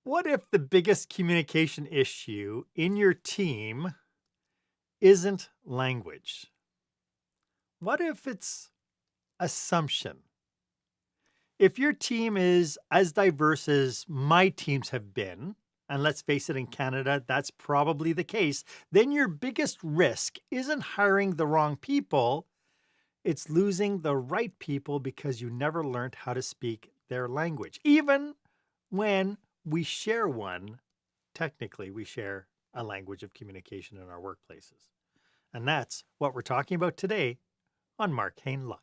What if the biggest communication issue in your team isn't language? What if it's assumption? If your team is as diverse as my teams have been, and let's face it, in Canada, that's probably the case, then your biggest risk isn't hiring the wrong people, it's losing the right people because you never learned how to speak their language. Even when we share one, technically we share a language of communication in our workplaces. And that's what we're talking about today on Marc Haine Live.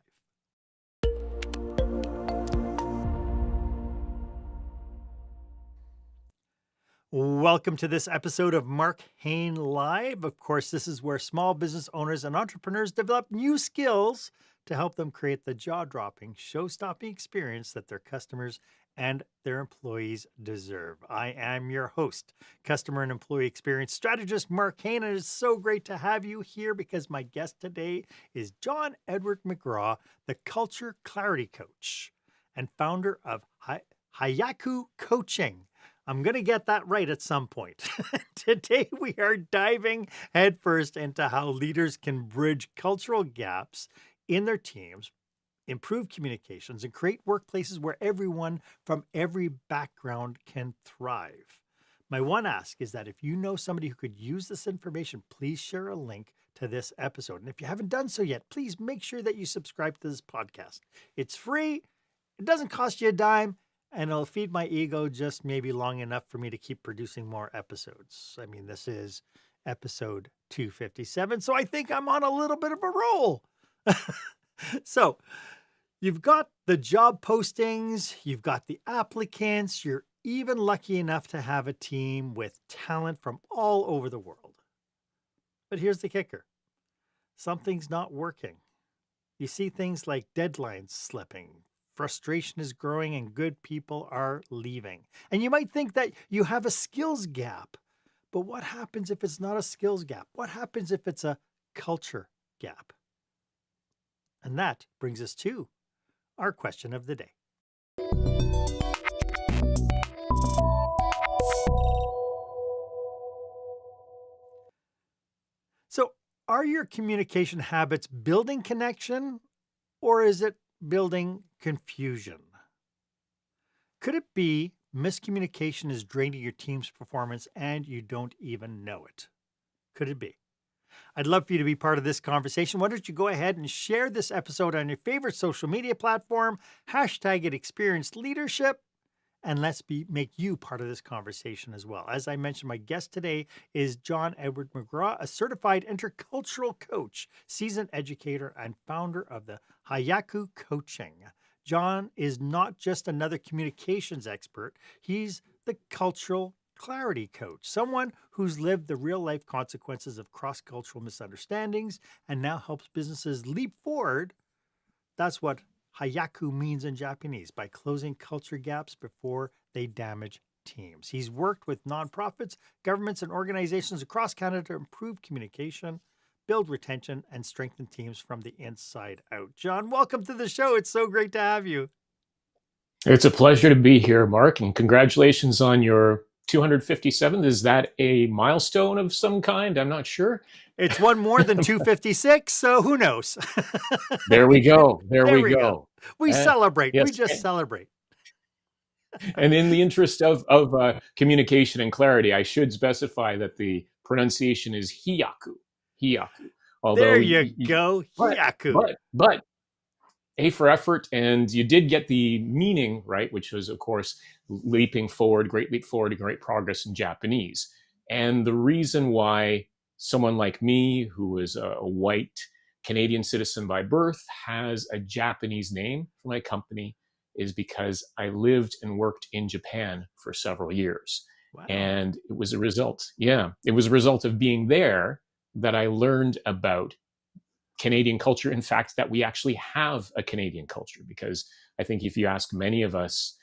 Welcome to this episode of Marc Haine Live. Of course, this is where small business owners and entrepreneurs develop new skills to help them create the jaw-dropping, show-stopping experience that their customers and their employees deserve. I am your host, customer and employee experience strategist Marc Haine, and it's so great to have you here because my guest today is John Edward McGraw, the Culture Clarity Coach and founder of Hayaku Coaching. I'm going to get that right at some point. Today, we are diving headfirst into how leaders can bridge cultural gaps in their teams, improve communications, and create workplaces where everyone from every background can thrive. My one ask is that if you know somebody who could use this information, please share a link to this episode. And if you haven't done so yet, please make sure that you subscribe to this podcast. It's free. It doesn't cost you a dime. And it'll feed my ego just maybe long enough for me to keep producing more episodes. I mean, this is episode 257, so I think I'm on a little bit of a roll. So you've got the job postings, you've got the applicants, you're even lucky enough to have a team with talent from all over the world. But here's the kicker. Something's not working. You see things like deadlines slipping, frustration is growing, and good people are leaving. And you might think that you have a skills gap, but what happens if it's not a skills gap? What happens if it's a culture gap? And that brings us to our question of the day. So, are your communication habits building connection, or is it building confusion? Could it be miscommunication is draining your team's performance and you don't even know it? Could it be? I'd love for you to be part of this conversation. Why don't you go ahead and share this episode on your favorite social media platform, hashtag it Experienced Leadership, and let's make you part of this conversation as well. As I mentioned, my guest today is John Edward McGraw, a certified intercultural coach, seasoned educator, and founder of the Hayaku Coaching. John is not just another communications expert. He's the cultural clarity coach, someone who's lived the real-life consequences of cross-cultural misunderstandings and now helps businesses leap forward. That's what Hayaku means in Japanese, by closing culture gaps before they damage teams. He's worked with nonprofits, governments, and organizations across Canada to improve communication, build retention, and strengthen teams from the inside out. John, welcome to the show. It's so great to have you. It's a pleasure to be here, Mark, and congratulations on your 257th. Is that a milestone of some kind? I'm not sure. It's one more than 256, so who knows? There we go. There we go. We celebrate. Yes. We just celebrate. And in the interest of communication and clarity, I should specify that the pronunciation is hiyaku. Hiyaku. Although there you go. Hiyaku. But A for effort, and you did get the meaning right, which was, of course, leaping forward, great leap forward, great progress in Japanese. And the reason why someone like me, who is a white Canadian citizen by birth, has a Japanese name for my company is because I lived and worked in Japan for several years. Wow. And it was a result. It was a result of being there that I learned about Canadian culture. In fact, that we actually have a Canadian culture, because I think if you ask many of us,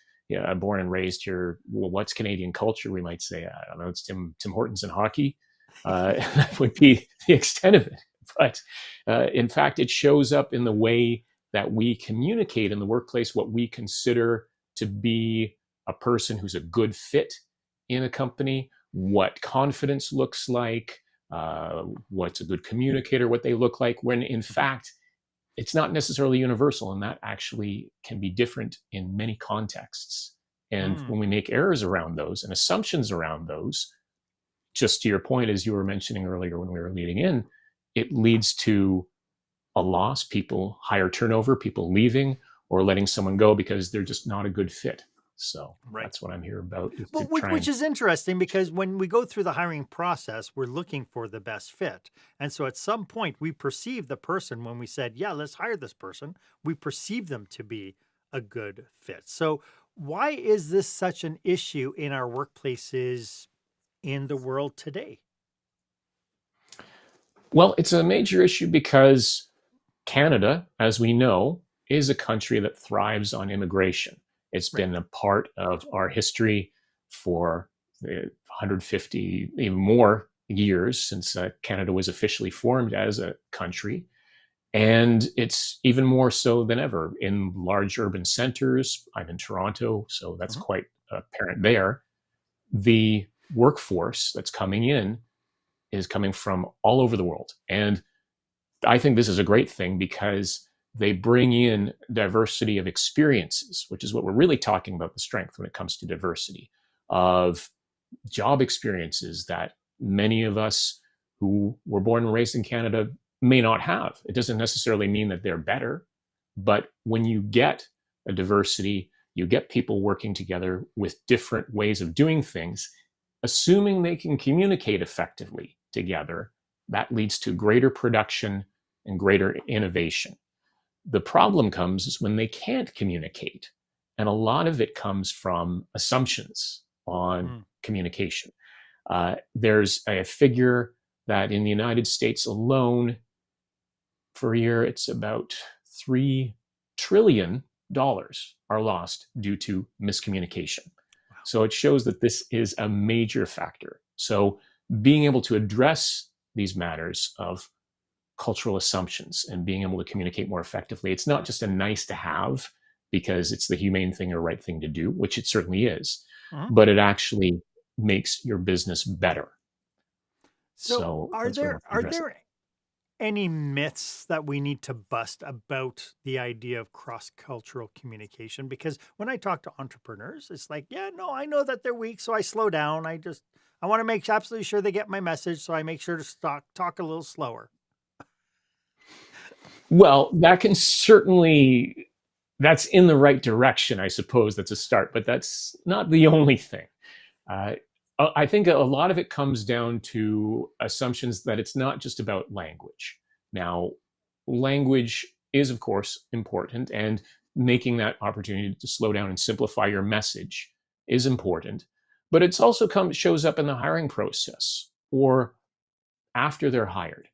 born and raised here, well, what's Canadian culture? We might say, I don't know, it's Tim Hortons and hockey. That would be the extent of it. But in fact, it shows up in the way that we communicate in the workplace, what we consider to be a person who's a good fit in a company, what confidence looks like, what's a good communicator, what they look like, when in fact, it's not necessarily universal, and that actually can be different in many contexts. And Mm, when we make errors around those and assumptions around those, just to your point, as you were mentioning earlier when we were leading in, it leads to a loss, people, higher turnover, people leaving or letting someone go because they're just not a good fit. So right. that's what I'm here about, is Well, to try which and, is interesting because when we go through the hiring process, we're looking for the best fit. And so at some point, we perceive the person when we said, yeah, let's hire this person, we perceive them to be a good fit. So, why is this such an issue in our workplaces in the world today? well, it's a major issue because Canada, as we know, is a country that thrives on immigration. It's Right. been a part of our history for 150, even more years since Canada was officially formed as a country. And it's even more so than ever in large urban centers. I'm in Toronto, so that's Mhm. quite apparent there. The workforce that's coming in is coming from all over the world. And I think this is a great thing because they bring in diversity of experiences, which is what we're really talking about, the strength when it comes to diversity of job experiences that many of us who were born and raised in Canada may not have. It doesn't necessarily mean that they're better, but when you get a diversity, you get people working together with different ways of doing things, assuming they can communicate effectively together, that leads to greater production and greater innovation. The problem comes is when they can't communicate. And a lot of it comes from assumptions on Mm. communication. There's a figure that in the United States alone, for a year, it's about $3 trillion are lost due to miscommunication. So it shows that this is a major factor. So being able to address these matters of cultural assumptions and being able to communicate more effectively, it's not just a nice to have because it's the humane thing or right thing to do, which it certainly is, Mhm. but it actually makes your business better. So, So that's what I want to are address. there any myths that we need to bust about the idea of cross-cultural communication? Because when I talk to entrepreneurs, it's like, yeah, no, I know that they're weak, so I slow down. I want to make absolutely sure they get my message, so I make sure to talk a little slower. Well, that can certainly, that's in the right direction, I suppose. That's a start, but that's not the only thing. Uh, I think a lot of it comes down to assumptions that it's not just about language. Now, language is, of course, important, and making that opportunity to slow down and simplify your message is important. But it's also shows up in the hiring process or after they're hired.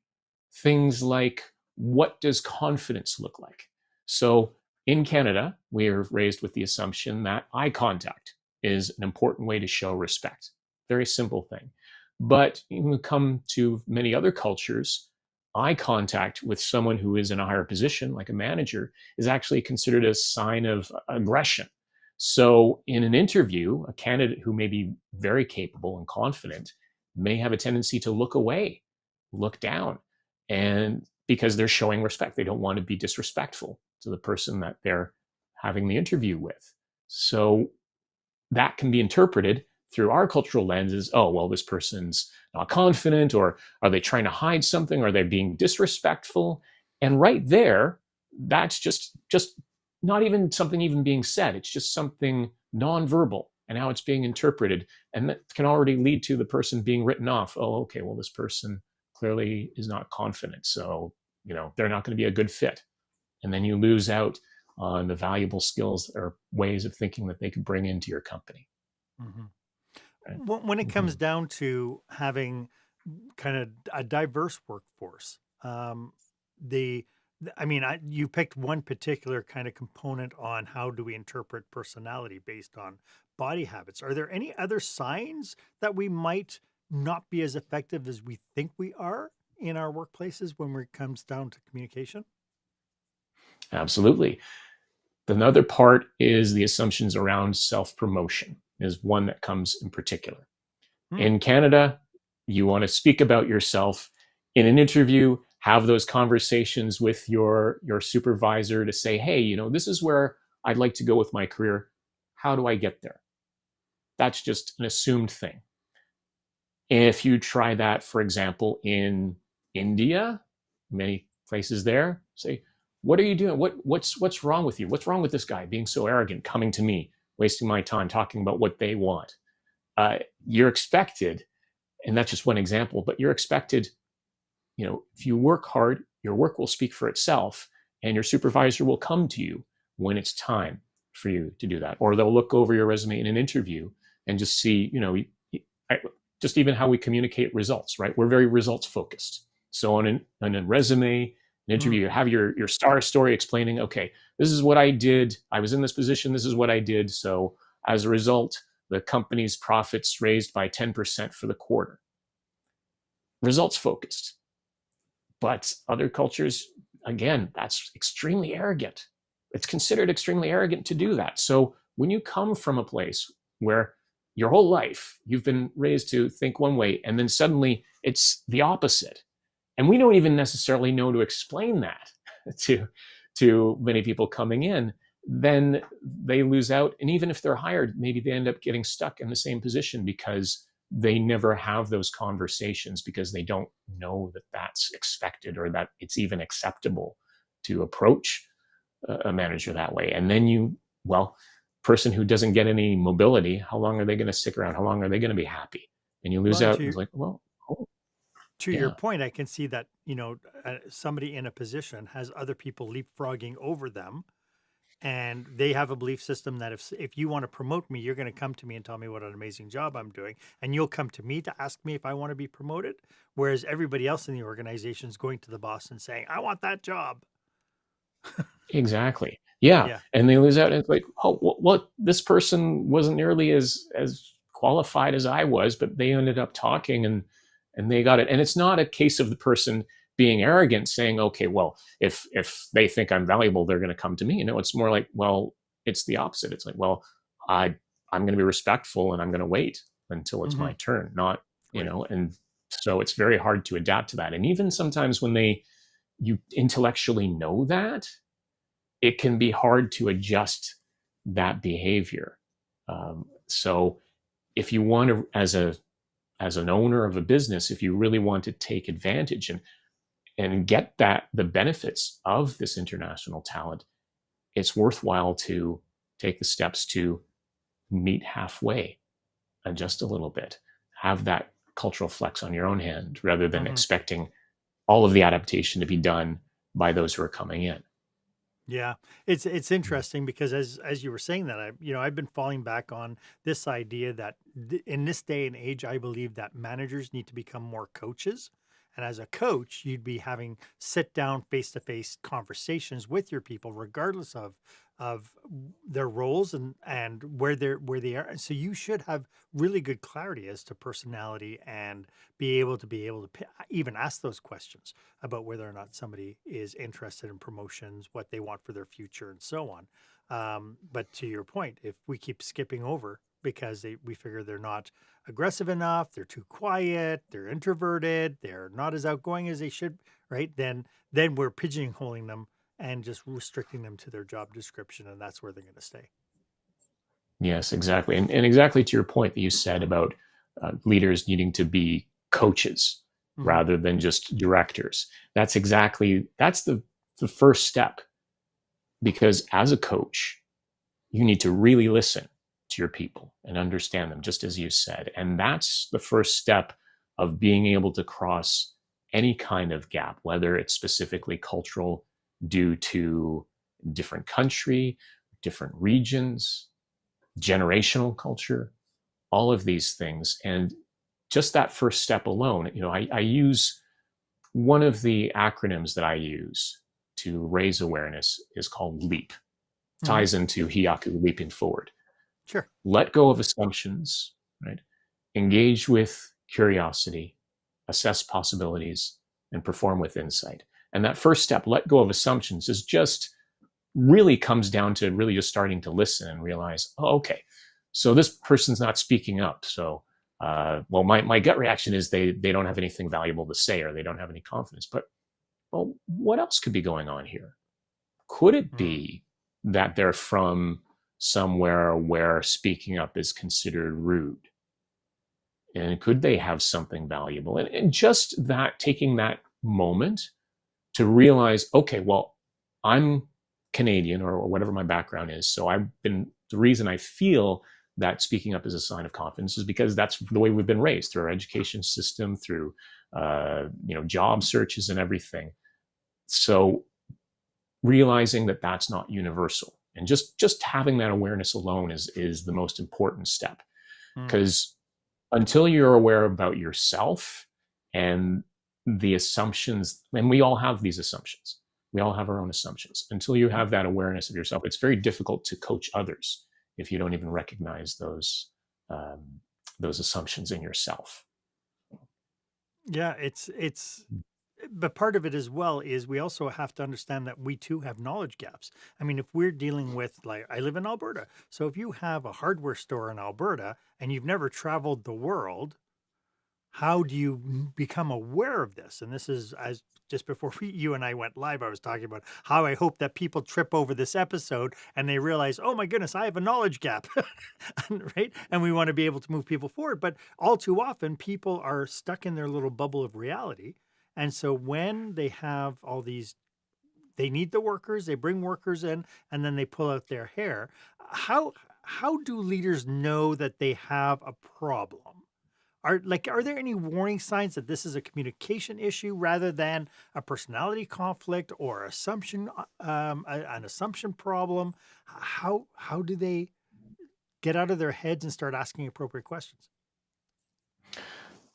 Things like, what does confidence look like? So in Canada, we are raised with the assumption that eye contact is an important way to show respect. Very simple thing. But when we come to many other cultures, eye contact with someone who is in a higher position, like a manager, is actually considered a sign of aggression. So in an interview, a candidate who may be very capable and confident may have a tendency to look away, look down, and because they're showing respect, they don't want to be disrespectful to the person that they're having the interview with. So that can be interpreted through our cultural lenses. Oh, well, this person's not confident, or are they trying to hide something? Are they being disrespectful? And right there, that's just not even something even being said. It's just something nonverbal and how it's being interpreted. And that can already lead to the person being written off. Oh, okay, well, this person clearly is not confident. So, they're not going to be a good fit. And then you lose out on the valuable skills or ways of thinking that they could bring into your company. Mhm. Right? When it Mm-hmm. comes down to having kind of a diverse workforce, the I mean, you picked one particular kind of component on how do we interpret personality based on body habits. Are there any other signs that we might not be as effective as we think we are in our workplaces when it comes down to communication? Absolutely. Another part is the assumptions around self promotion. is one that comes in particular. Hmm. In Canada, you want to speak about yourself in an interview, have those conversations with your supervisor to say, hey, this is where I'd like to go with my career. How do I get there? That's just an assumed thing. If you try that, for example, in India, many places there, say, what are you doing? What's wrong with you? What's wrong with this guy being so arrogant, coming to me, wasting my time, talking about what they want? You're expected, and that's just one example, but you're expected, if you work hard, your work will speak for itself, and your supervisor will come to you when it's time for you to do that. Or they'll look over your resume in an interview and just see, just even how we communicate results, right? We're very results focused. So on a resume, an interview, you have your star story explaining, okay, this is what I did. I was in this position. This is what I did. So as a result, the company's profits raised by 10% for the quarter. Results focused. But other cultures, again, that's extremely arrogant. It's considered extremely arrogant to do that. So when you come from a place where your whole life you've been raised to think one way, and then suddenly it's the opposite, and we don't even necessarily know to explain that to many people coming in, then they lose out. And even if they're hired, maybe they end up getting stuck in the same position because they never have those conversations, because they don't know that that's expected or that it's even acceptable to approach a manager that way. And then person who doesn't get any mobility, how long are they going to stick around? How long are they going to be happy? And you lose out. It's like, to your point, I can see that, somebody in a position has other people leapfrogging over them, and they have a belief system that if you want to promote me, you're going to come to me and tell me what an amazing job I'm doing, and you'll come to me to ask me if I want to be promoted, whereas everybody else in the organization is going to the boss and saying, I want that job. Exactly. Yeah. And they lose out. And it's like, what? This person wasn't nearly as qualified as I was, but they ended up talking and they got it. And it's not a case of the person being arrogant, saying, okay, well, if they think I'm valuable, they're going to come to me. It's more like, well, it's the opposite. It's like, well, I'm going to be respectful and I'm going to wait until it's my turn, not, and so it's very hard to adapt to that. And even sometimes when you intellectually know that, it can be hard to adjust that behavior. So if you want to, as an owner of a business, if you really want to take advantage and get the benefits of this international talent, it's worthwhile to take the steps to meet halfway, adjust a little bit, have that cultural flex on your own hand, rather than expecting all of the adaptation to be done by those who are coming in. Yeah, it's interesting because as you were saying that, I've been falling back on this idea that in this day and age, I believe that managers need to become more coaches. And as a coach, you'd be having sit down face-to-face conversations with your people, regardless of their roles and where they are. And so you should have really good clarity as to personality and be able to even ask those questions about whether or not somebody is interested in promotions, what they want for their future, and so on. But to your point, if we keep skipping over because we figure they're not aggressive enough, they're too quiet, they're introverted, they're not as outgoing as they should, right? Then we're pigeonholing them and just restricting them to their job description, and that's where they're going to stay. Yes, exactly. And exactly to your point that you said about leaders needing to be coaches rather than just directors. That's the first step, because as a coach, you need to really listen to your people and understand them, just as you said. And that's the first step of being able to cross any kind of gap, whether it's specifically cultural due to different country, different regions, generational culture, all of these things. And just that first step alone, I use one of the acronyms that I use to raise awareness is called LEAP. Ties into Hiyaku, leaping forward. Sure. Let go of assumptions, right? Engage with curiosity, assess possibilities, and perform with insight. And that first step, let go of assumptions, is just really comes down to really just starting to listen and realize, oh, okay, So this person's not speaking up. So, well, my gut reaction is they don't have anything valuable to say, or they don't have any confidence. But, well, what else could be going on here? Could it be that they're from somewhere where speaking up is considered rude? And could they have something valuable? And just that, taking that moment to realize, okay, well, I'm Canadian, or whatever my background is. So the reason I feel that speaking up is a sign of confidence is because that's the way we've been raised, through our education system, through job searches and everything. So realizing that that's not universal, and just having that awareness alone is the most important step. Because until you're aware about yourself and the assumptions, and we all have these assumptions, we all have our own assumptions. Until you have that awareness of yourself, it's very difficult to coach others if you don't even recognize those assumptions in yourself. Yeah, but part of it as well is we also have to understand that we too have knowledge gaps. I mean, if we're dealing with, like, I live in Alberta. So if you have a hardware store in Alberta and you've never traveled the world, how do you become aware of this? And this is, as just before you and I went live, I was talking about how I hope that people trip over this episode and they realize, oh my goodness, I have a knowledge gap, right? And we want to be able to move people forward. But all too often, people are stuck in their little bubble of reality. And so when they have all these, they need the workers, they bring workers in, and then they pull out their hair. How do leaders know that they have a problem? Are there any warning signs that this is a communication issue rather than a personality conflict or an assumption problem? How do they get out of their heads and start asking appropriate questions?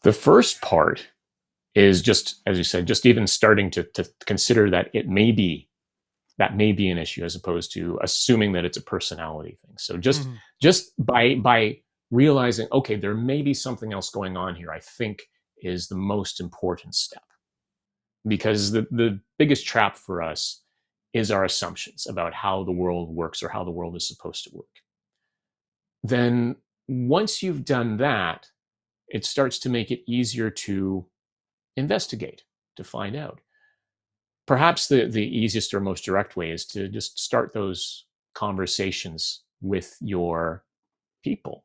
The first part is just, as you said, just even starting to consider that may be an issue, as opposed to assuming that it's a personality thing. So just by realizing, okay, there may be something else going on here, I think is the most important step. Because the biggest trap for us is our assumptions about how the world works, or how the world is supposed to work. Then once you've done that, it starts to make it easier to investigate, to find out. Perhaps the easiest or most direct way is to just start those conversations with your people.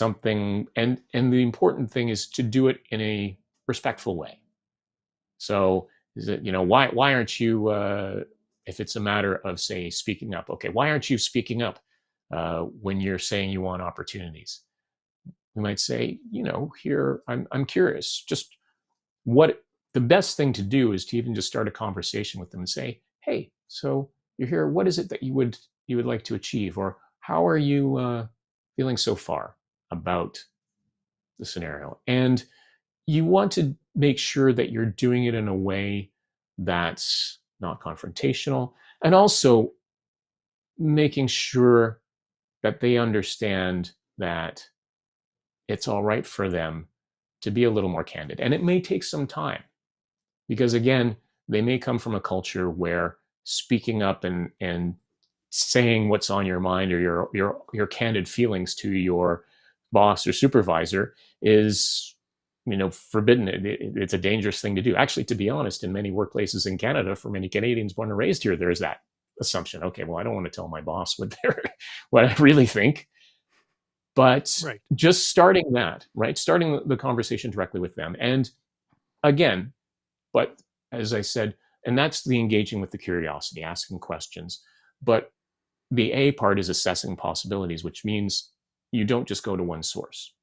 And the important thing is to do it in a respectful way. So is it, why aren't you, if it's a matter of, say, speaking up, okay, why aren't you speaking up when you're saying you want opportunities? We might say, here, I'm curious, just what the best thing to do is to even just start a conversation with them and say, hey, so you're here, what is it that you would like to achieve? Or how are you feeling so far about the scenario? And you want to make sure that you're doing it in a way that's not confrontational, and also making sure that they understand that it's all right for them to be a little more candid. And it may take some time, because again, they may come from a culture where speaking up and saying what's on your mind, or your candid feelings to your boss or supervisor is, forbidden. It's a dangerous thing to do. Actually, to be honest, in many workplaces in Canada, for many Canadians born and raised here, there's that assumption. Okay, well, I don't want to tell my boss what I really think. But just starting that, right? Starting the conversation directly with them. And again, but as I said, and that's the engaging with the curiosity, asking questions. But the A part is assessing possibilities, which means you don't just go to one source.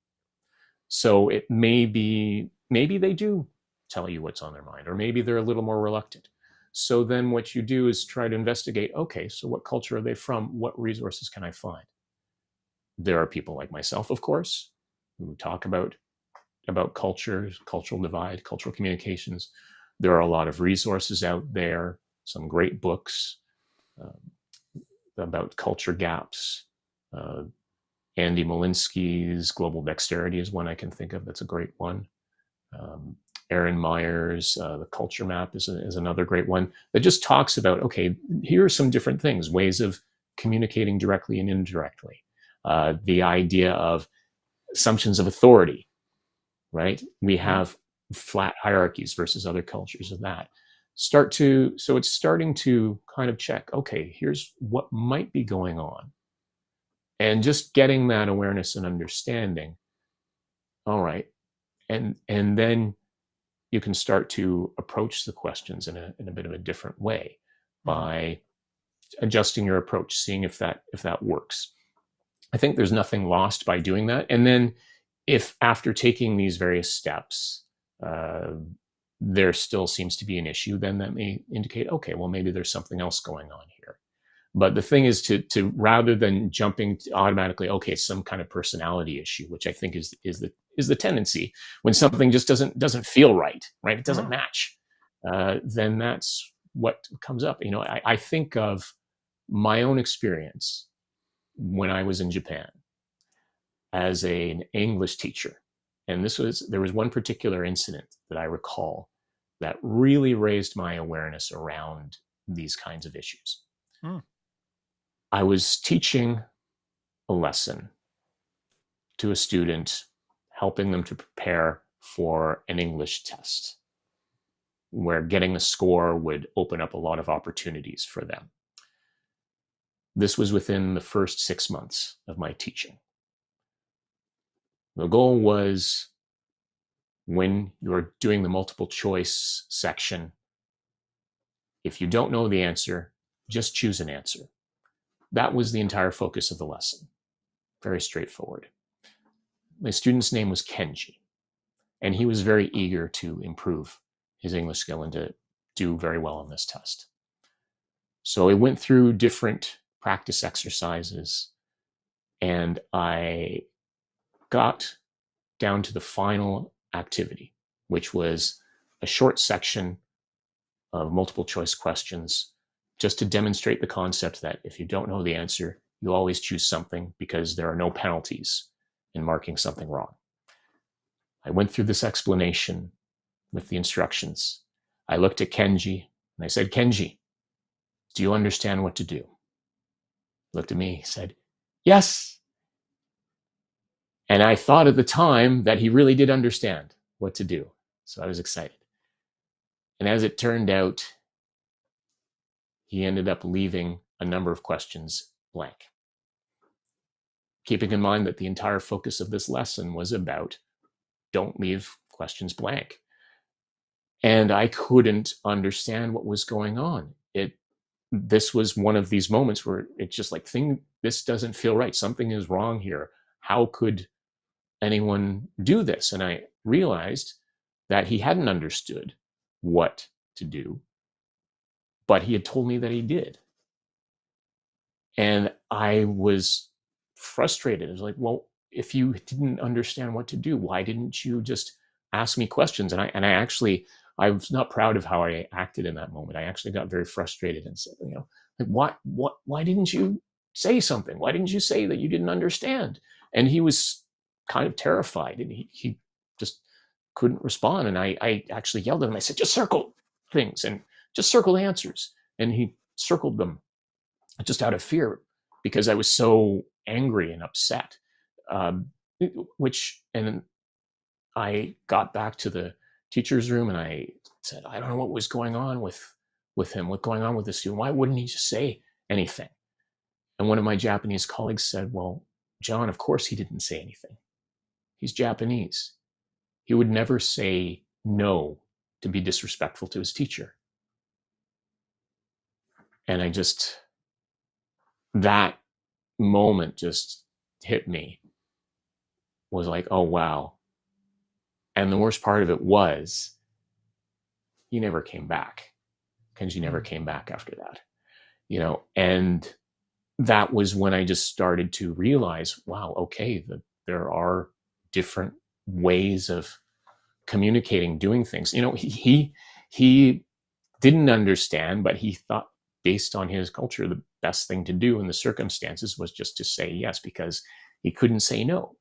So it maybe they do tell you what's on their mind, or maybe they're a little more reluctant. So then what you do is try to investigate, okay, so what culture are they from? What resources can I find? There are people like myself, of course, who talk about culture, cultural divide, cultural communications. There are a lot of resources out there, some great books about culture gaps. Andy Molinsky's Global Dexterity is one I can think of. That's a great one. Aaron Meyer's The Culture Map is another great one that just talks about, okay, here are some different things, ways of communicating directly and indirectly. The idea of assumptions of authority, right? We have flat hierarchies versus other cultures of that. So it's starting to kind of check, okay, here's what might be going on. And just getting that awareness and understanding, all right, and then you can start to approach the questions in a bit of a different way by adjusting your approach, seeing if that works. I think there's nothing lost by doing that. And then if after taking these various steps, there still seems to be an issue, then that may indicate, okay, well, maybe there's something else going on here. But the thing is to rather than jumping to automatically, okay, some kind of personality issue, which I think is the tendency when something just doesn't feel right? It doesn't match. Then that's what comes up. I think of my own experience when I was in Japan as an English teacher. And there was one particular incident that I recall that really raised my awareness around these kinds of issues. I was teaching a lesson to a student, helping them to prepare for an English test, where getting a score would open up a lot of opportunities for them. This was within the first 6 months of my teaching. The goal was, when you're doing the multiple choice section, if you don't know the answer, just choose an answer. That was the entire focus of the lesson. Very straightforward. My student's name was Kenji, and he was very eager to improve his English skill and to do very well on this test. So I went through different practice exercises, and I got down to the final activity, which was a short section of multiple choice questions, just to demonstrate the concept that if you don't know the answer, you always choose something, because there are no penalties in marking something wrong. I went through this explanation with the instructions. I looked at Kenji and I said, Kenji, do you understand what to do? He looked at me, he said, yes. And I thought at the time that he really did understand what to do. So I was excited. And as it turned out, he ended up leaving a number of questions blank. Keeping in mind that the entire focus of this lesson was about don't leave questions blank. And I couldn't understand what was going on. This was one of these moments where it's just like, this doesn't feel right. Something is wrong here. How could anyone do this? And I realized that he hadn't understood what to do, but he had told me that he did. And I was frustrated. I was like, well, if you didn't understand what to do, why didn't you just ask me questions? And I was not proud of how I acted in that moment. I actually got very frustrated and said, like, why didn't you say something? Why didn't you say that you didn't understand? And he was kind of terrified, and he just couldn't respond. And I actually yelled at him. I said, just circle things and just circle answers. And he circled them just out of fear, because I was so angry and upset. And I got back to the teacher's room and I said, I don't know what was going on with him, what's going on with this student. Why wouldn't he just say anything? And one of my Japanese colleagues said, well, John, of course he didn't say anything. He's Japanese. He would never say no to be disrespectful to his teacher. And that moment just hit me, was like, oh, wow. And the worst part of it was, he never came back. Kenji never came back after that, and that was when I just started to realize, wow, okay, there are different ways of communicating, doing things. He didn't understand, but he thought, based on his culture, the best thing to do in the circumstances was just to say yes, because he couldn't say no.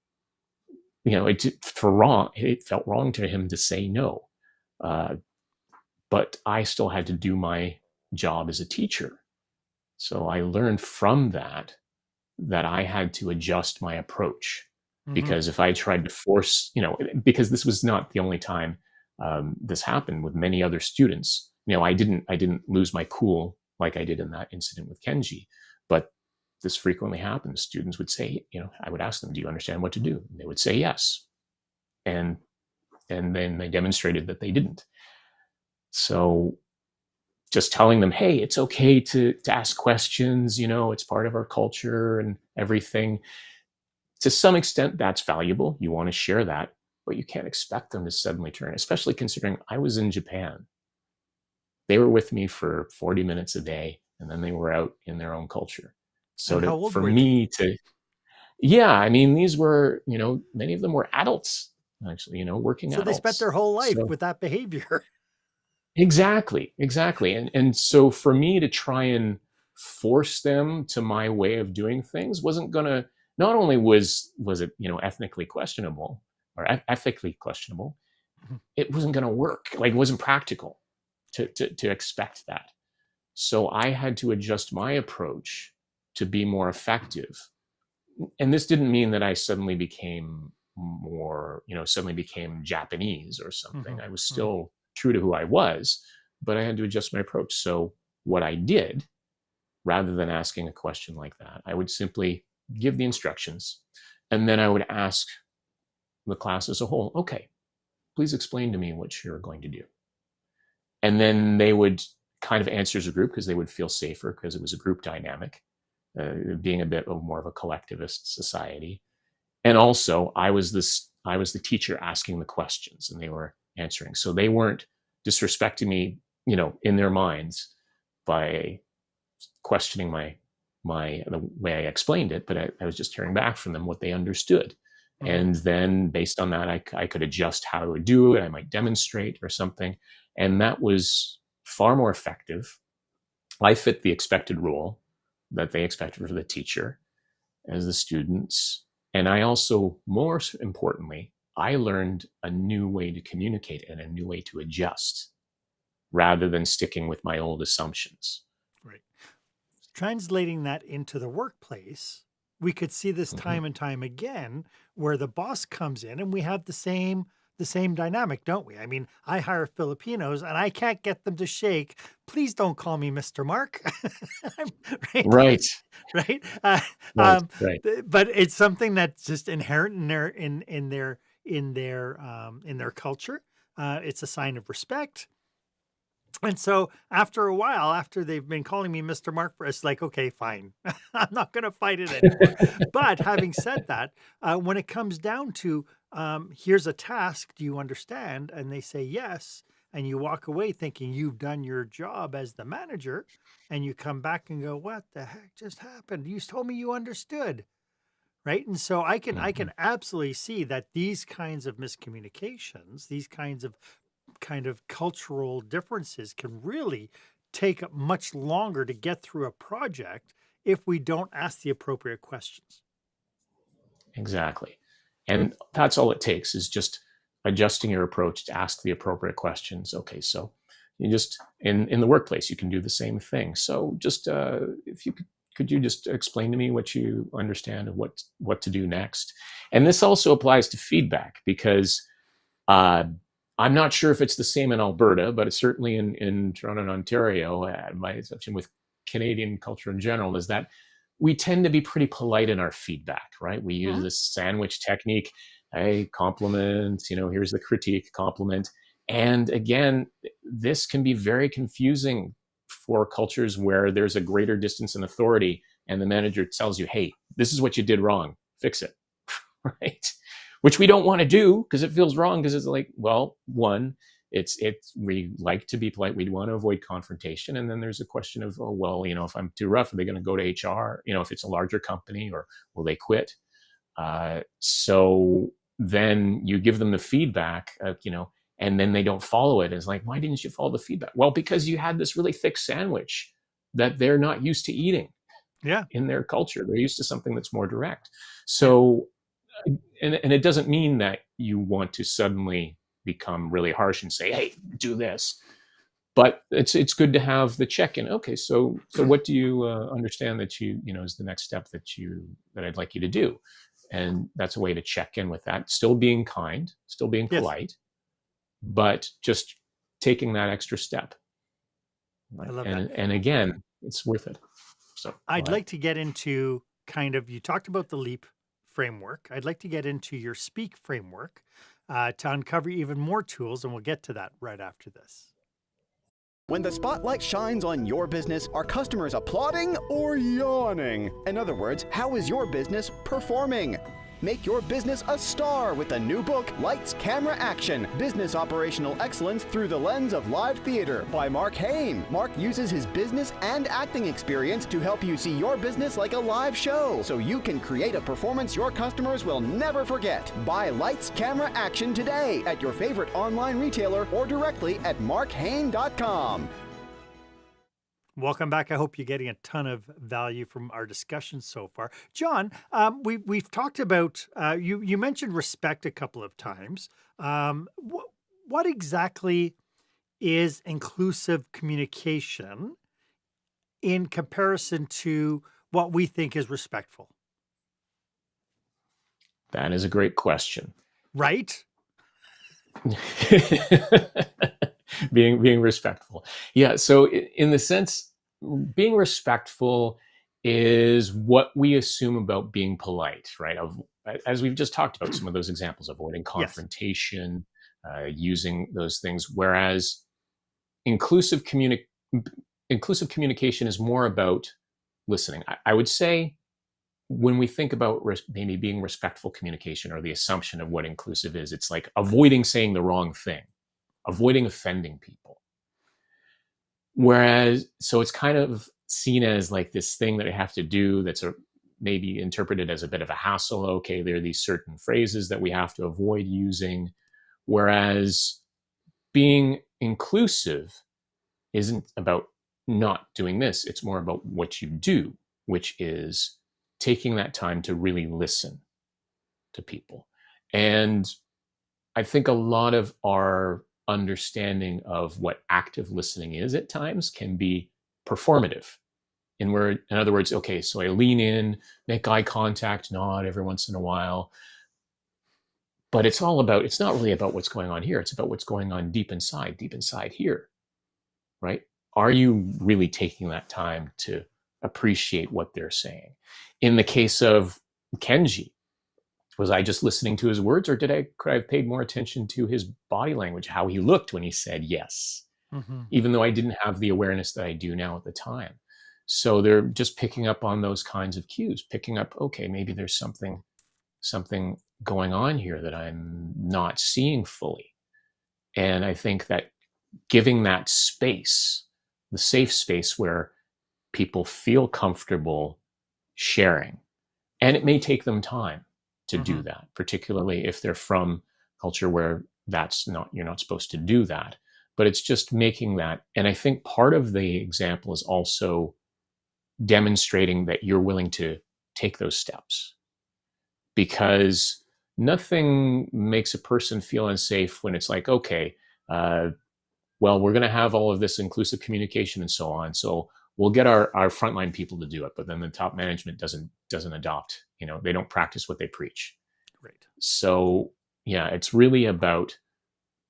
It felt wrong to him to say no. But I still had to do my job as a teacher. So I learned from that that I had to adjust my approach. Hmm. Because if I tried to force, because this was not the only time this happened with many other students. I didn't lose my cool like I did in that incident with Kenji, but this frequently happens. Students would say, I would ask them, "Do you understand what to do?" And they would say yes, and then they demonstrated that they didn't. So just telling them, "Hey, it's okay to ask questions. It's part of our culture and everything." To some extent, that's valuable. You want to share that, but you can't expect them to suddenly turn, especially considering I was in Japan. They were with me for 40 minutes a day, and then they were out in their own culture. And how So old for were they? me to, yeah, I mean, these were, many of them were adults, actually, working So they spent their adults. whole life So with that behavior. exactly. And so for me to try and force them to my way of doing things wasn't gonna, not only was it, ethnically questionable or ethically questionable, it wasn't gonna work. Like, it wasn't practical to expect that. So I had to adjust my approach to be more effective. And this didn't mean that I suddenly became suddenly became Japanese or Hmm. something. I was Hmm. still true to who I was, but I had to adjust my approach. So what I did, rather than asking a question like that, I would simply give the instructions, and then I would ask the class as a whole, "Okay, please explain to me what you're going to do." And then they would kind of answer as a group because they would feel safer because it was a group dynamic, being a bit of more of a collectivist society. And also, I was the teacher asking the questions, and they were answering. So they weren't disrespecting me, in their minds by questioning the way I explained it, but I was just hearing back from them what they understood. Hmm. And then based on that, I could adjust how I would do it. I might demonstrate or something. And that was far more effective. I fit the expected role that they expected for the teacher as the students. And I also, more importantly, I learned a new way to communicate and a new way to adjust rather than sticking with my old assumptions. Right. Translating that into the workplace, we could see this Mhm. time and time again where the boss comes in and we have the same dynamic, don't we? I mean, I hire Filipinos and I can't get them to shake. Please don't call me Mr. Mark. I'm- right? Right, Right? right, right. But it's something that's just inherent in their culture. It's a sign of respect. And so after a while, after they've been calling me Mr. Mark, it's like, okay, fine. I'm not going to fight it anymore. But having said that, when it comes down to here's a task, do you understand? And they say yes. And you walk away thinking you've done your job as the manager. And you come back and go, what the heck just happened? You told me you understood. Right. And so I can I Mhm. can absolutely see that these kinds of miscommunications, these kinds of kind of cultural differences can really take much longer to get through a project if we don't ask the appropriate questions. Exactly. And that's all it takes is just adjusting your approach to ask the appropriate questions. Okay, so you just in the workplace you can do the same thing. So just if you could you just explain to me what you understand of what to do next? And this also applies to feedback because uh, I'm not sure if it's the same in Alberta, but it's certainly in Toronto and Ontario. My assumption with Canadian culture in general is that we tend to be pretty polite in our feedback, right? We use Mhm. this sandwich technique. Hey, compliment, here's the critique, compliment. And again, this can be very confusing for cultures where there's a greater distance in authority and the manager tells you, hey, this is what you did wrong, fix it. Right? Which we don't want to do because it feels wrong because it's like, well, one, it's we like to be polite. We want to avoid confrontation. And then there's a question of, oh, well, if I'm too rough, are they going to go to HR? If it's a larger company, or will they quit? So then you give them the feedback, and then they don't follow it. It's like, why didn't you follow the feedback? Well, because you had this really thick sandwich that they're not used to eating Yeah. in their culture. They're used to something that's more direct. Yeah. So and it doesn't mean that you want to suddenly become really harsh and say, hey, do this. but it's good to have the check-in. Okay, so what do you understand that is the next step that I'd like you to do? And that's a way to check in with that, still being kind, still being Yes, polite, but just taking that extra step, I right? love that. And again, it's worth it. So go I'd ahead. like to get into you talked about the LEAP framework. I'd like to get into your SPEAK framework to uncover even more tools, and we'll get to that right after this. When the spotlight shines on your business, are customers applauding or yawning? In other words, how is your business performing? Make your business a star with the new book, Lights, Camera, Action, Business Operational Excellence Through the Lens of Live Theater by Marc Haine. Marc uses his business and acting experience to help you see your business like a live show, so you can create a performance your customers will never forget. Buy Lights, Camera, Action today at your favorite online retailer or directly at marchaine.com. Welcome back. I hope you're getting a ton of value from our discussion so far. John, we've talked about, you mentioned respect a couple of times. What exactly is inclusive communication in comparison to what we think is respectful? That is a great question. Right? being respectful. Yeah. So in the sense, being respectful is what we assume about being polite, right? As we've just talked about, some of those examples, avoiding Yes. confrontation, using those things. Whereas inclusive inclusive communication is more about listening. I would say when we think about maybe being respectful communication, or the assumption of what inclusive is, it's like avoiding saying the wrong thing, avoiding offending people. Whereas, so it's kind of seen as like this thing that I have to do that's maybe interpreted as a bit of a hassle. Okay, there are these certain phrases that we have to avoid using. Whereas being inclusive isn't about not doing this. It's more about what you do, which is taking that time to really listen to people. And I think a lot of our understanding of what active listening is at times can be performative. In other words, okay, so I lean in, make eye contact, nod every once in a while. But it's not really about what's going on here. It's about what's going on deep inside here, right? Are you really taking that time to appreciate what they're saying? In the case of Kenji, was I just listening to his words, or could I have paid more attention to his body language, how he looked when he said yes, even though I didn't have the awareness that I do now at the time? So they're just picking up on those kinds of cues, picking up, okay, maybe there's something going on here that I'm not seeing fully. And I think that giving that space, the safe space where people feel comfortable sharing, and it may take them time to do that, particularly if they're from culture where you're not supposed to do that. But it's just making that. And I think part of the example is also demonstrating that you're willing to take those steps, because nothing makes a person feel unsafe when it's like, okay, well, we're going to have all of this inclusive communication and so on. So we'll get our frontline people to do it, but then the top management doesn't adopt. They don't practice what they preach. Right. So yeah, it's really about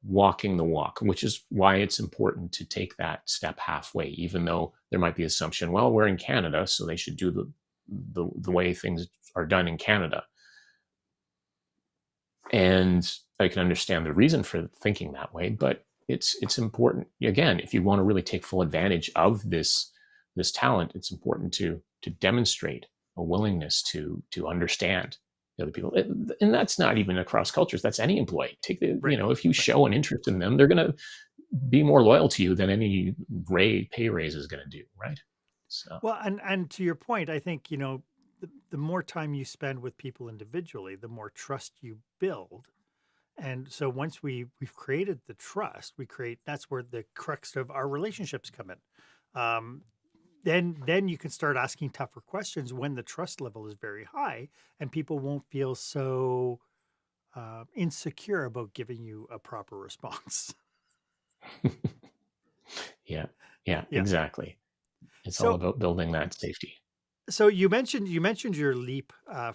walking the walk, which is why it's important to take that step halfway, even though there might be assumption, well, we're in Canada, so they should do the way things are done in Canada. And I can understand the reason for thinking that way, but it's important. Again, if you want to really take full advantage of this talent, it's important to demonstrate a willingness to understand the other people. And that's not even across cultures. That's any employee. If you show an interest in them, they're going to be more loyal to you than any pay raise is going to do, right? So Well, and to your point, I think, the more time you spend with people individually, the more trust you build. And so once we've created the trust, that's where the crux of our relationships come in. Then you can start asking tougher questions when the trust level is very high, and people won't feel so insecure about giving you a proper response. Yeah. Yeah, Yeah. exactly. It's all So about building that safety. you mentioned your LEAP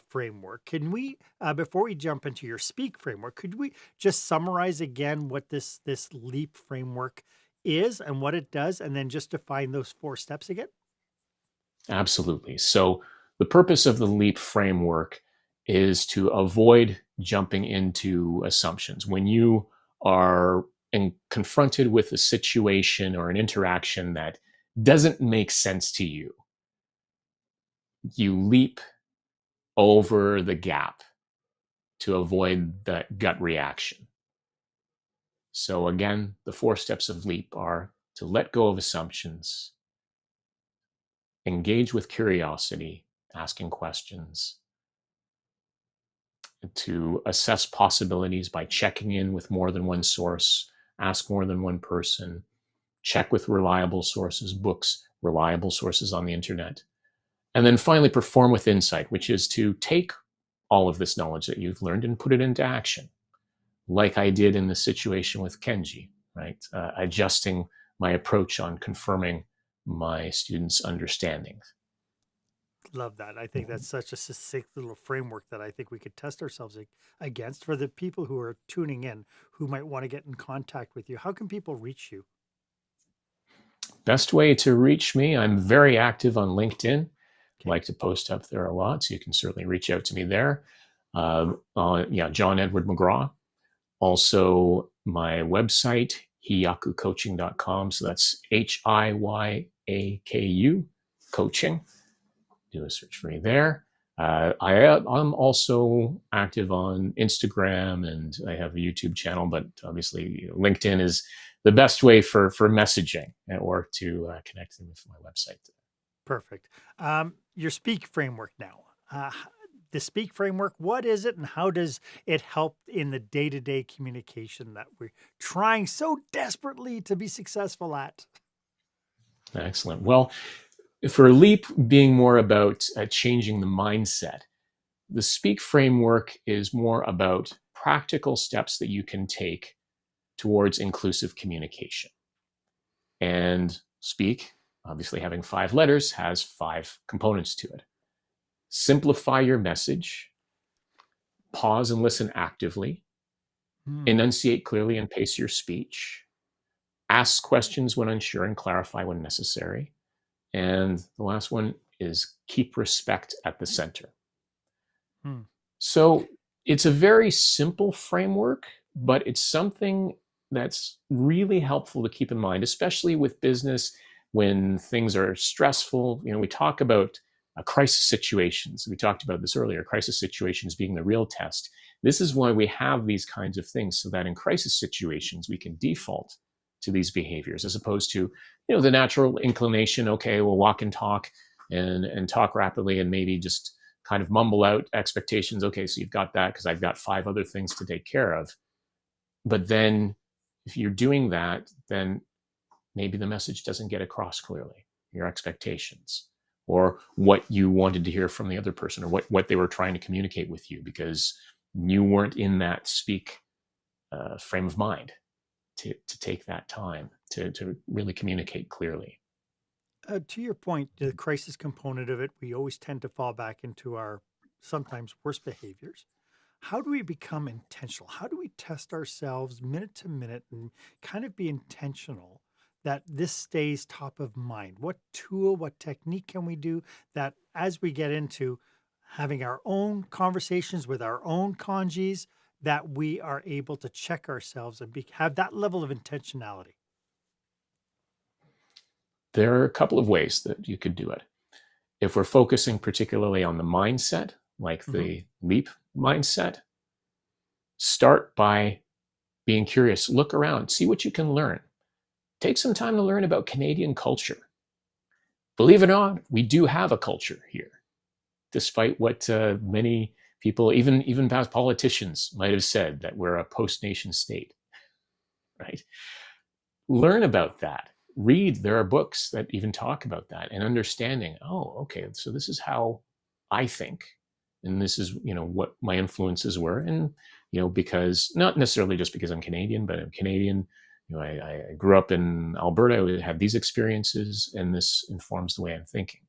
framework. Can we before we jump into your speak framework, could we just summarize again what this LEAP framework is and what it does, and then just define those 4 steps again? Absolutely. So the purpose of the LEAP framework is to avoid jumping into assumptions. When you are confronted with a situation or an interaction that doesn't make sense to you, you leap over the gap to avoid that gut reaction. So again, the 4 steps of LEAP are to let go of assumptions, engage with curiosity, asking questions, to assess possibilities by checking in with more than one source, ask more than one person, check with reliable sources, books, reliable sources on the internet. And then finally, perform with insight, which is to take all of this knowledge that you've learned and put it into action, like I did in the situation with Kenji, right? Adjusting my approach on confirming my students' understandings. Love that. I think that's such a succinct little framework that I think we could test ourselves against for the people who are tuning in who might want to get in contact with you. How can people reach you? Best way to reach me, I'm very active on LinkedIn. Okay. Like to post up there a lot, so you can certainly reach out to me there. John Edward McGraw. Also, my website, hiyakucoaching.com. So that's HIYAKU coaching. Do a search for me there. I'm also active on Instagram, and I have a YouTube channel, but obviously LinkedIn is the best way for messaging or to connect with my website. Perfect. Your speak framework now. The speak framework, what is it and how does it help in the day-to-day communication that we're trying so desperately to be successful at? Excellent. Well, for LEAP being more about changing the mindset, the speak framework is more about practical steps that you can take towards inclusive communication. And speak, obviously having 5 letters, has 5 components to it. Simplify your message, pause and listen actively, enunciate clearly and pace your speech, ask questions when unsure and clarify when necessary. And the last one is keep respect at the center. So it's a very simple framework, but it's something that's really helpful to keep in mind, especially with business when things are stressful. We talk about crisis situations. We talked about this earlier, crisis situations being the real test. This is why we have these kinds of things, so that in crisis situations, we can default to these behaviors as opposed to, the natural inclination, okay, we'll walk and talk and talk rapidly and maybe just kind of mumble out expectations. Okay, so you've got that because I've got 5 other things to take care of. But then if you're doing that, then maybe the message doesn't get across clearly, your expectations, or what you wanted to hear from the other person, or what they were trying to communicate with you, because you weren't in that speak frame of mind to take that time to really communicate clearly. To your point, the crisis component of it, we always tend to fall back into our sometimes worst behaviors. How do we become intentional? How do we test ourselves minute to minute and kind of be intentional that this stays top of mind? What tool, what technique can we do that as we get into having our own conversations with our own kanjis, that we are able to check ourselves and have that level of intentionality? There are a couple of ways that you could do it. If we're focusing particularly on the mindset, like the LEAP mindset, start by being curious. Look around, see what you can learn. Take some time to learn about Canadian culture. Believe it or not, we do have a culture here, despite what many people, even past politicians, might have said, that we're a post-nation state, right? Learn about that. Read, there are books that even talk about that, and understanding, oh, okay, so this is how I think, and this is, what my influences were. And, because not necessarily just because I'm Canadian, but I'm Canadian, I grew up in Alberta, I had these experiences, and this informs the way I'm thinking.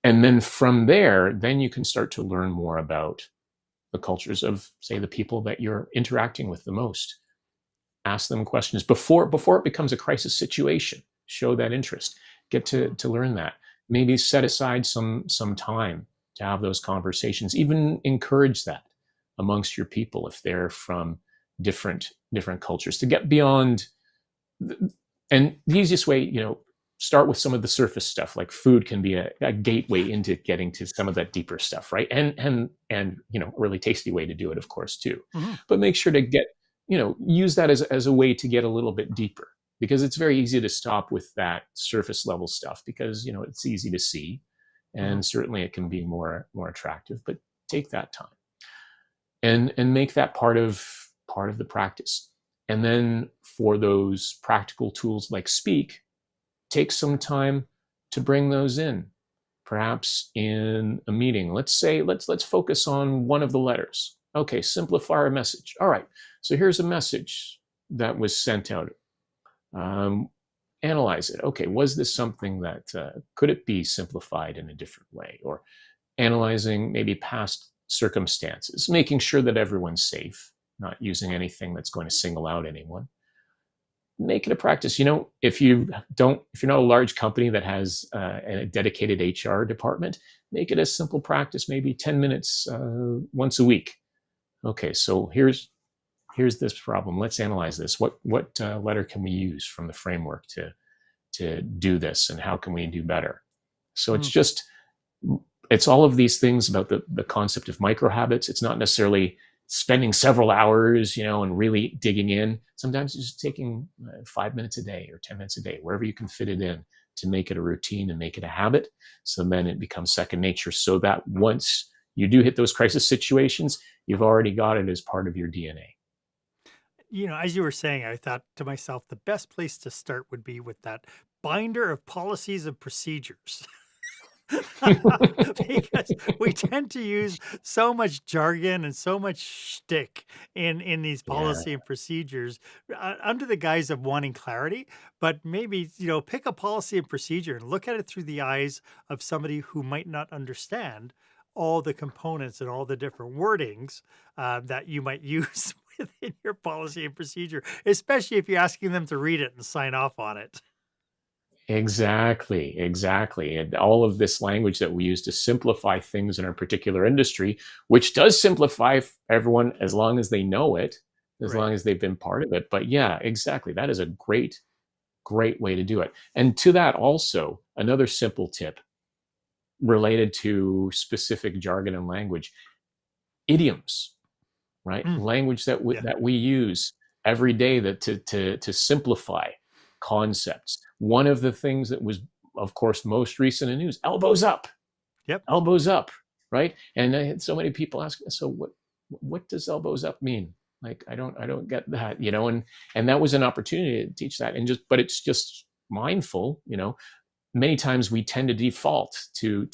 And then from there, then you can start to learn more about the cultures of, say, the people that you're interacting with the most. Ask them questions before it becomes a crisis situation. Show that interest. Get to learn that. Maybe set aside some time to have those conversations. Even encourage that amongst your people if they're from different cultures, to get beyond. And the easiest way, start with some of the surface stuff, like food can be a gateway into getting to some of that deeper stuff, right? And a really tasty way to do it, of course, too. Mm-hmm. But make sure to get, use that as a way to get a little bit deeper, because it's very easy to stop with that surface level stuff because, it's easy to see, and certainly it can be more attractive, but take that time and make that part of the practice. And then for those practical tools like Speak, take some time to bring those in, perhaps in a meeting. Let's focus on one of the letters. Okay, simplify our message. All right, so here's a message that was sent out. Analyze it. Okay, was this something that, could it be simplified in a different way? Or analyzing maybe past circumstances, making sure that everyone's safe, not using anything that's going to single out anyone. Make it a practice. If you're not a large company that has a dedicated HR department, make it a simple practice, maybe 10 minutes once a week. Okay, so here's this problem. Let's analyze this. What letter can we use from the framework to do this, and how can we do better? So it's all of these things about the concept of micro habits. It's not necessarily spending several hours, and really digging in. Sometimes it's just taking 5 minutes a day or 10 minutes a day, wherever you can fit it in, to make it a routine and make it a habit. So then it becomes second nature, so that once you do hit those crisis situations, you've already got it as part of your DNA. As you were saying, I thought to myself, the best place to start would be with that binder of policies and procedures. Because we tend to use so much jargon and so much shtick in these policy and procedures under the guise of wanting clarity. But maybe, pick a policy and procedure and look at it through the eyes of somebody who might not understand all the components and all the different wordings that you might use within your policy and procedure, especially if you're asking them to read it and sign off on it. Exactly. And all of this language that we use to simplify things in our particular industry, which does simplify everyone as long as they know it, as long as they've been part of it. But yeah, exactly. That is a great way to do it. And to that also, another simple tip related to specific jargon and language, idioms, right? Language that we use every day to simplify concepts. One of the things that was, of course, most recent in news, elbows up. Yep. Elbows up, right? And I had so many people ask, so what does elbows up mean? Like, I don't get that, and that was an opportunity to teach that. But it's just mindful, many times we tend to default to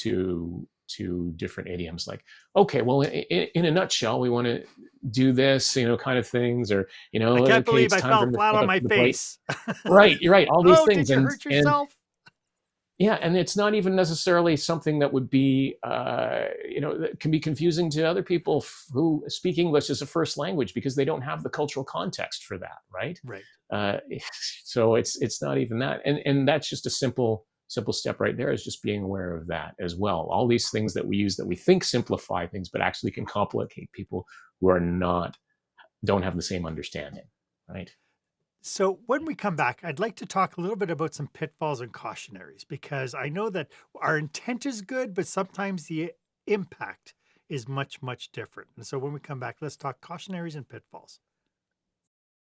different idioms, like, okay, well, in a nutshell, we want to do this, kind of things, or, I can't believe I fell flat on my face. Right, you're right. All these things. Did you hurt yourself? And it's not even necessarily something that would be, that can be confusing to other people who speak English as a first language, because they don't have the cultural context for that, right? Right. So it's not even that, and that's just a simple step right there, is just being aware of that as well. All these things that we use that we think simplify things, but actually can complicate people who don't have the same understanding, right? So when we come back, I'd like to talk a little bit about some pitfalls and cautionaries, because I know that our intent is good, but sometimes the impact is much, much different. And so when we come back, let's talk cautionaries and pitfalls.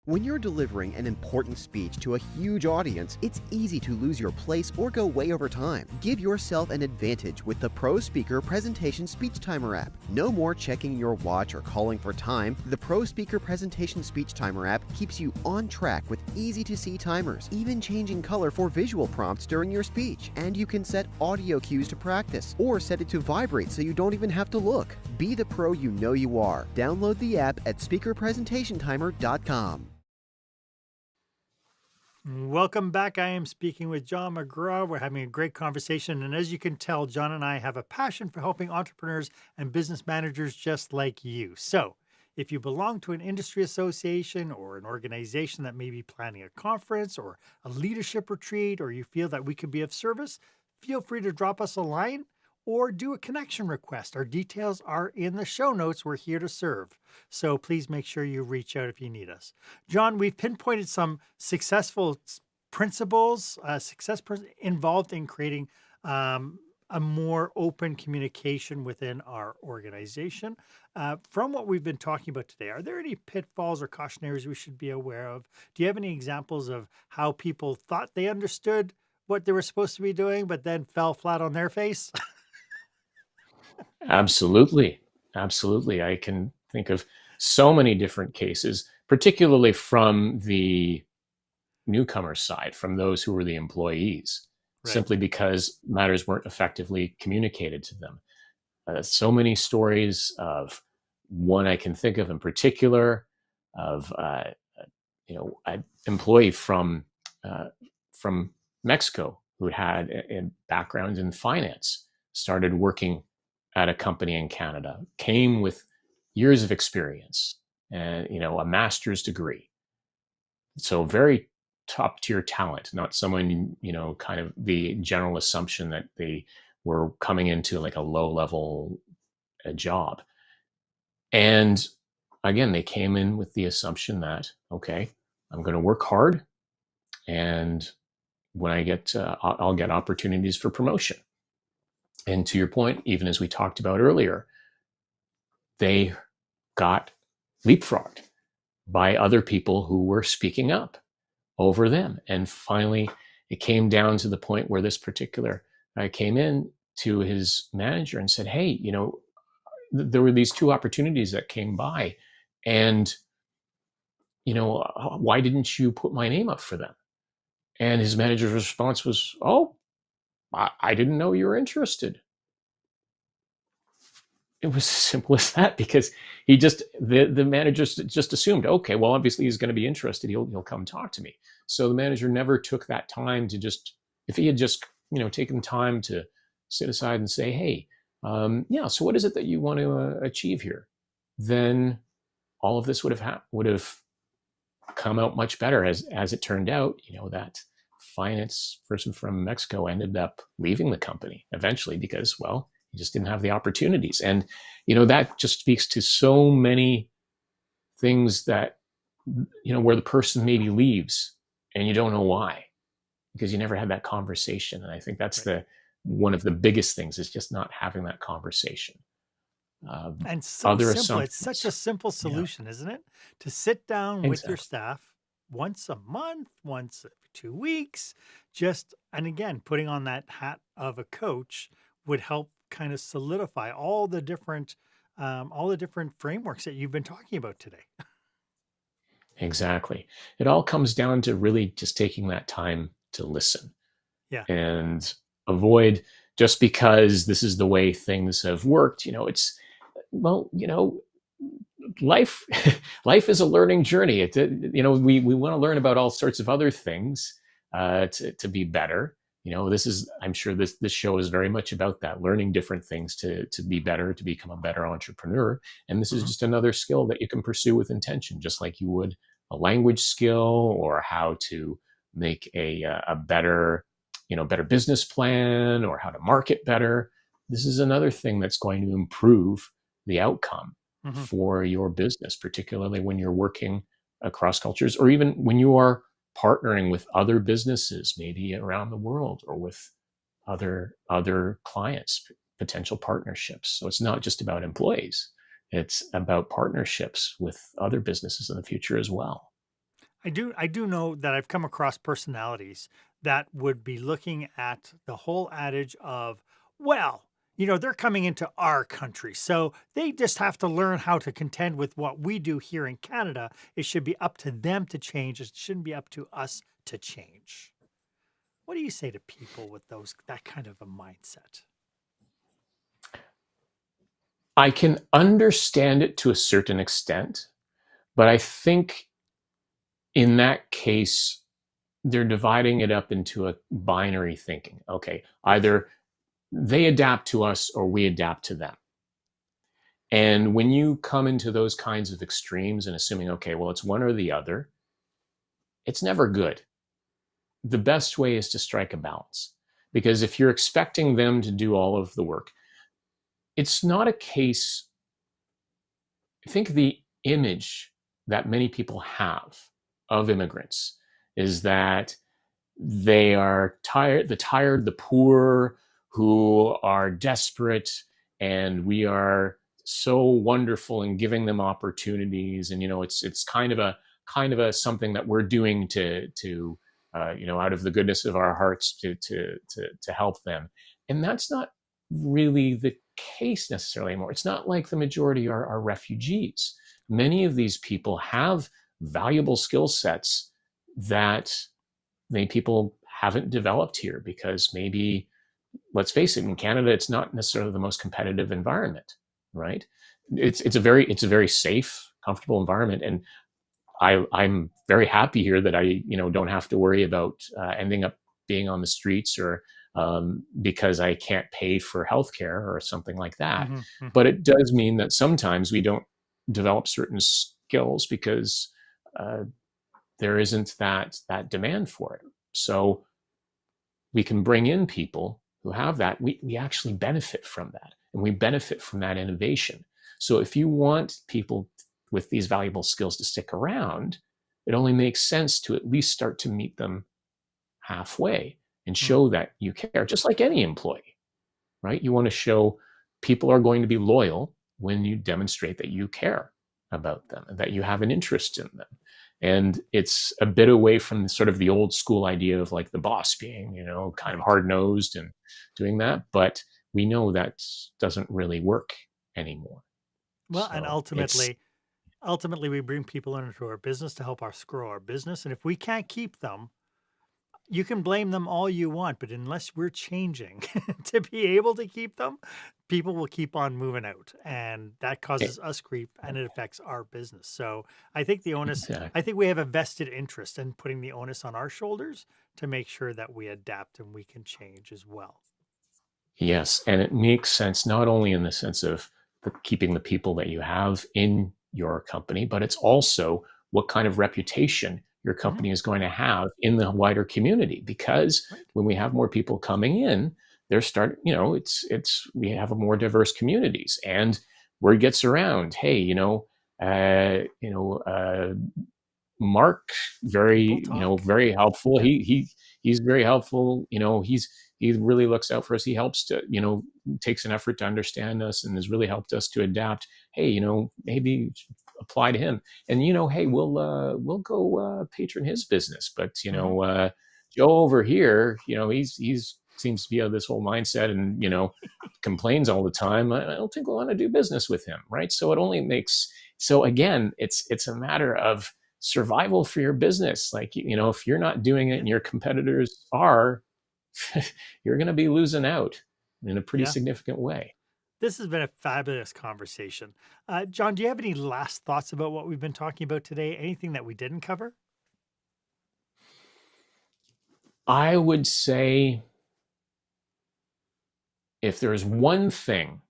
When you're delivering an important speech to a huge audience, it's easy to lose your place or go way over time. Give yourself an advantage with the Pro Speaker Presentation Speech Timer app. No more checking your watch or calling for time. The Pro Speaker Presentation Speech Timer app keeps you on track with easy-to-see timers, even changing color for visual prompts during your speech. And you can set audio cues to practice, or set it to vibrate so you don't even have to look. Be the pro you know you are. Download the app at speakerpresentationtimer.com. Welcome back. I am speaking with John McGraw. We're having a great conversation. And as you can tell, John and I have a passion for helping entrepreneurs and business managers just like you. So, if you belong to an industry association or an organization that may be planning a conference or a leadership retreat, or you feel that we could be of service, feel free to drop us a line or do a connection request. Our details are in the show notes. We're here to serve. So please make sure you reach out if you need us. John, we've pinpointed some successful principles, involved in creating a more open communication within our organization. From what we've been talking about today, are there any pitfalls or cautionaries we should be aware of? Do you have any examples of how people thought they understood what they were supposed to be doing, but then fell flat on their face? Absolutely. Absolutely. I can think of so many different cases, particularly from the newcomer side, from those who were the employees, Right. simply because matters weren't effectively communicated to them. So many stories of one I can think of in particular of an employee from Mexico who had a background in finance, started working at a company in Canada, came with years of experience and a master's degree. So very top tier talent, not someone, kind of the general assumption that they were coming into like a low level job. And again, they came in with the assumption that, okay, I'm going to work hard, and when I get, I'll get opportunities for promotion. And to your point, even as we talked about earlier, they got leapfrogged by other people who were speaking up over them. And finally, it came down to the point where this particular guy came in to his manager and said, hey, there were these two opportunities that came by, and, why didn't you put my name up for them? And his manager's response was, oh, I didn't know you were interested. It was as simple as that, because the manager just assumed, okay, well, obviously he's going to be interested. He'll come talk to me. So the manager never took that time to if he had just, taken time to sit aside and say, hey, so what is it that you want to achieve here? Then all of this would have come out much better. As it turned out, that finance person from Mexico ended up leaving the company eventually because, well, he just didn't have the opportunities. And, that just speaks to so many things that, where the person maybe leaves and you don't know why, because you never had that conversation. And I think that's one of the biggest things, is just not having that conversation. And so Other simple. It's such a assumptions. simple Yeah, solution, isn't it? To sit down with your exactly. staff once a month, once every 2 weeks, and again, putting on that hat of a coach would help kind of solidify all the different frameworks that you've been talking about today. Exactly. It all comes down to really just taking that time to listen Yeah. and avoid, just because this is the way things have worked. It's, well, life life is a learning journey. We want to learn about all sorts of other things to be better. I'm sure this show is very much about that, learning different things to be better, to become a better entrepreneur. And this is Mhm. just another skill that you can pursue with intention, just like you would a language skill, or how to make a better better business plan, or how to market better. This is another thing that's going to improve the outcome Mhm. for your business, particularly when you're working across cultures, or even when you are partnering with other businesses, maybe around the world, or with other clients, potential partnerships. So it's not just about employees, it's about partnerships with other businesses in the future as well. I do know that I've come across personalities that would be looking at the whole adage of, well, they're coming into our country, so they just have to learn how to contend with what we do here in Canada. It should be up to them to change. It shouldn't be up to us to change. What do you say to people with that kind of a mindset? I can understand it to a certain extent, but I think in that case, they're dividing it up into a binary thinking. Okay, either they adapt to us or we adapt to them. And when you come into those kinds of extremes and assuming, okay, well, it's one or the other, it's never good. The best way is to strike a balance. Because if you're expecting them to do all of the work, it's not a case. I think the image that many people have of immigrants is that they are tired, the poor who are desperate, and we are so wonderful in giving them opportunities. And it's kind of a something that we're doing to out of the goodness of our hearts to help them. And that's not really the case necessarily anymore. It's not like the majority are refugees. Many of these people have valuable skill sets that many people haven't developed here because maybe, let's face it, in Canada, it's not necessarily the most competitive environment, right? It's a very safe, comfortable environment. And I'm very happy here that I don't have to worry about ending up being on the streets or because I can't pay for healthcare or something like that. Mm-hmm. But it does mean that sometimes we don't develop certain skills because there isn't that demand for it. So we can bring in people who have that. We actually benefit from that, and we benefit from that innovation. So if you want people with these valuable skills to stick around, it only makes sense to at least start to meet them halfway and show that you care, just like any employee, right? You want to show people are going to be loyal when you demonstrate that you care about them and that you have an interest in them. And it's a bit away from sort of the old school idea of like the boss being, kind of hard-nosed and doing that. But we know that doesn't really work anymore. Well, So and ultimately we bring people into our business to help us grow our business. And if we can't keep them, you can blame them all you want, but unless we're changing to be able to keep them, people will keep on moving out, and that causes us grief, and it affects our business. So I think the onus, Exactly. I think we have a vested interest in putting the onus on our shoulders to make sure that we adapt and we can change as well. Yes, and it makes sense not only in the sense of keeping the people that you have in your company, but it's also what kind of reputation your company is going to have in the wider community. Because when we have more people coming in, they're we have a more diverse communities, and word gets around. Hey, Mark, very helpful. He's very helpful. He really looks out for us. He helps to, takes an effort to understand us and has really helped us to adapt. Hey, maybe apply to him. And, hey, we'll go patron his business. But, Joe over here, he's seems to be of this whole mindset and, complains all the time. I don't think we'll want to do business with him. Right. So it only makes, so again, it's a matter of survival for your business. Like, if you're not doing it and your competitors are, you're going to be losing out in a pretty significant way. This has been a fabulous conversation. John, do you have any last thoughts about what we've been talking about today? Anything that we didn't cover? I would say if there's one thing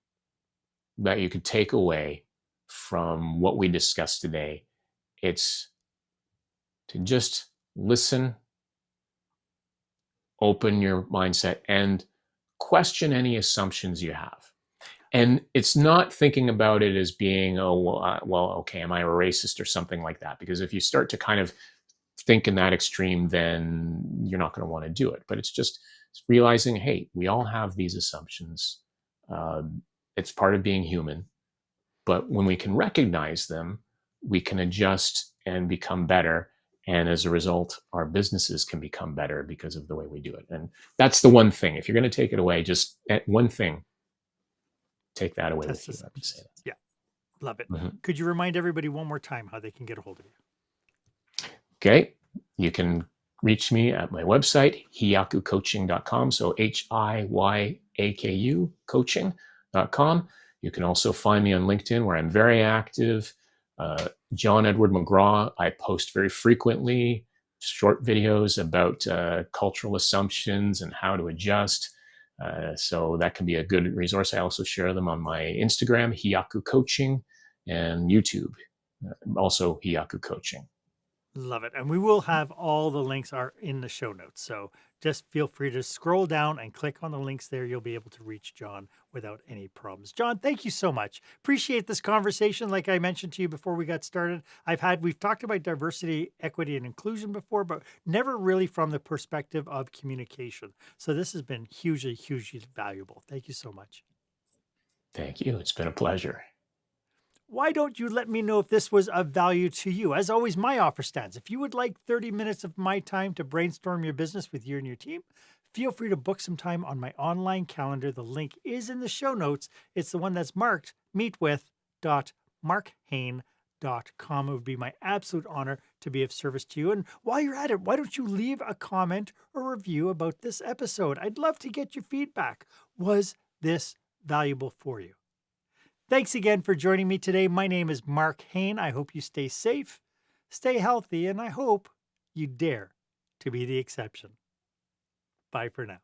that you could take away from what we discussed today, it's to just listen, open your mindset, and question any assumptions you have. And it's not thinking about it as being, okay, am I a racist or something like that? Because if you start to kind of think in that extreme, then you're not going to want to do it. But it's just realizing, hey, we all have these assumptions. It's part of being human. But when we can recognize them, we can adjust and become better. And as a result, our businesses can become better because of the way we do it. And that's the one thing. If you're going to take it away, just one thing, take that away with you. Yeah, love it. Mm-hmm. Could you remind everybody one more time how they can get a hold of you? Okay. You can reach me at my website, hiyakucoaching.com. So HIYAKU coaching.com. You can also find me on LinkedIn, where I'm very active. John Edward McGraw. I post very frequently. short videos about cultural assumptions and how to adjust. So that can be a good resource. I also share them on my Instagram, Hiyaku Coaching, and YouTube, also Hiyaku Coaching. Love it. And we will have all the links are in the show notes. So just feel free to scroll down and click on the links there. You'll be able to reach John without any problems. John, thank you so much. Appreciate this conversation. Like I mentioned to you before we got started, we've talked about diversity, equity, and inclusion before, but never really from the perspective of communication. So this has been hugely, hugely valuable. Thank you so much. Thank you. It's been a pleasure. Why don't you let me know if this was of value to you? As always, my offer stands. If you would like 30 minutes of my time to brainstorm your business with you and your team, feel free to book some time on my online calendar. The link is in the show notes. It's the one that's marked meetwith.markhaine.com. It would be my absolute honor to be of service to you. And while you're at it, why don't you leave a comment or review about this episode? I'd love to get your feedback. Was this valuable for you? Thanks again for joining me today. My name is Marc Haine. I hope you stay safe, stay healthy, and I hope you dare to be the exception. Bye for now.